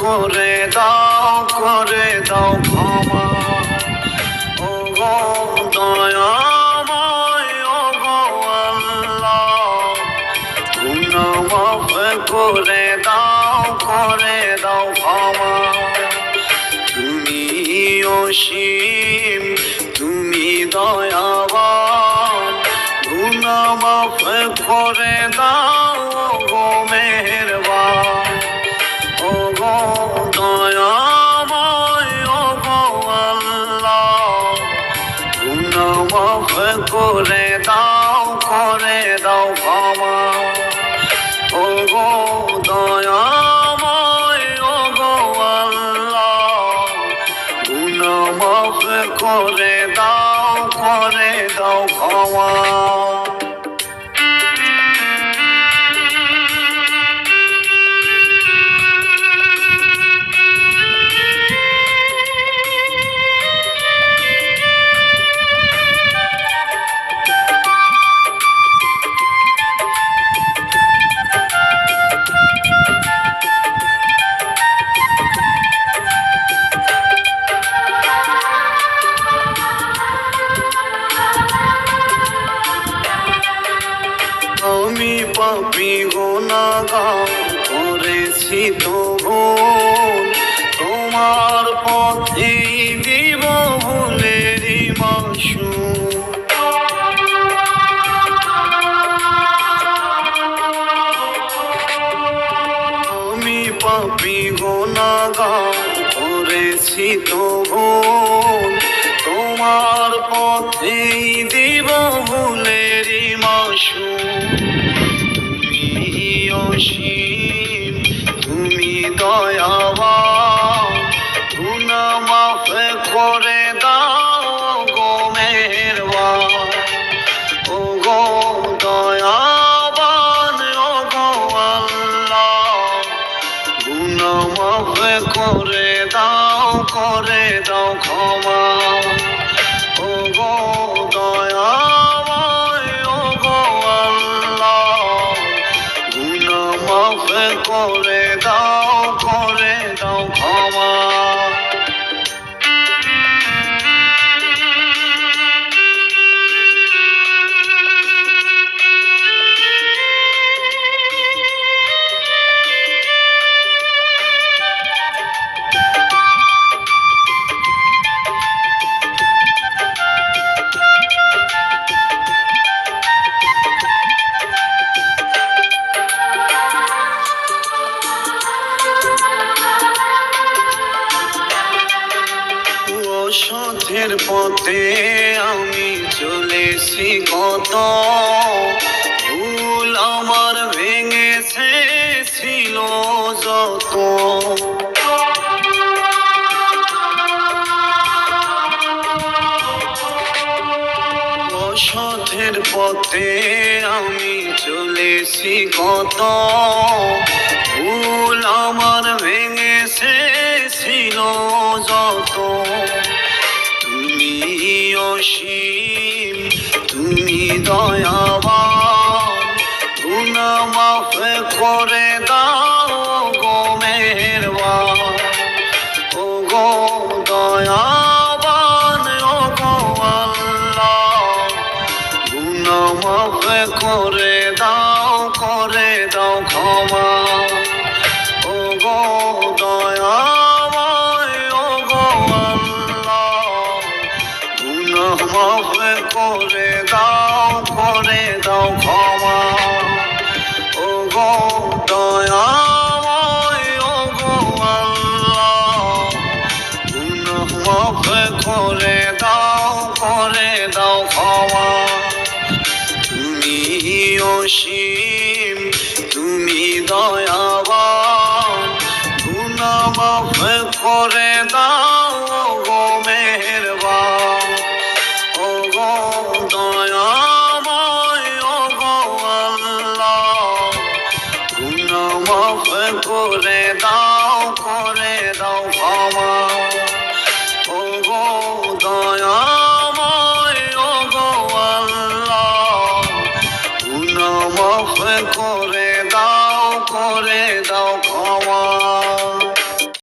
করে দাও ক্ষমা। ও গো দয়াময়, ও গো আল্লাহ, গুনাহ মাফ করে দাও ক্ষমা। তুমি অসীম, তুমি দয়াবান, গুনাহ মাফ করে দাও গো মেহেরবান। ও গো দয়াময়, ও গো আল্লাহ, গুনাহ মাফ করে দাও ক্ষমা। ও গো দয়াময়, ও গো আল্লাহ, গুনাহ মাফ করে দাও ক্ষমা। আমি পাপী গুনাহগার, করেছি তো ভুল, তোমার পথে দিব ভুলেরই মাসুল। আমি পাপী গুনাহগার, করেছি তো ভুল, তোমার পথে দিব ভুলেরই মাসুল। তুমি অসীম, তুমি দয়াবান, গুনাহ মাফ করে দাও গো মেহেরবান। ও গো দয়াবান, ও গো আল্লাহ, গুনাহ মাফ করে দাও ক্ষমা। ও গো দয়াময়, ও গো আল্লাহ, গুনাহ মাফ করে দাও ক্ষমা। সত্যের পথে আমি চলেছি কত, ভুল আমার ভেঙেছে ছিল যত। সত্যের পথে আমি চলেছি কত, ভুল আমার ভেঙেছে ছিল যত। তুমি অসীম, তুমি দয়াবান, গুনাহ মাফ করে দাও গো মেহেরবান। ও গো দয়াবান, ও গো আল্লাহ, গুনাহ মাফ করে দাও ক্ষমা। ও গো দয়াময়, ও গো আল্লাহ, গুনাহ মাফ করে দাও ক্ষমা। ও গো দয়াময়, ও গো আল্লাহ, গুনাহ মাফ করে দাও ক্ষমা। তুমি অসীম, তুমি দয়াবান, গুনাহ মাফ করে দাও গো মেহেরবান। ও গো দয়াময়, ও গো আল্লাহ, গুনাহ মাফ করে দাও ক্ষমা। ও গো দয়াময়, ও গো আল্লাহ, গুনাহ মাফ করে দাও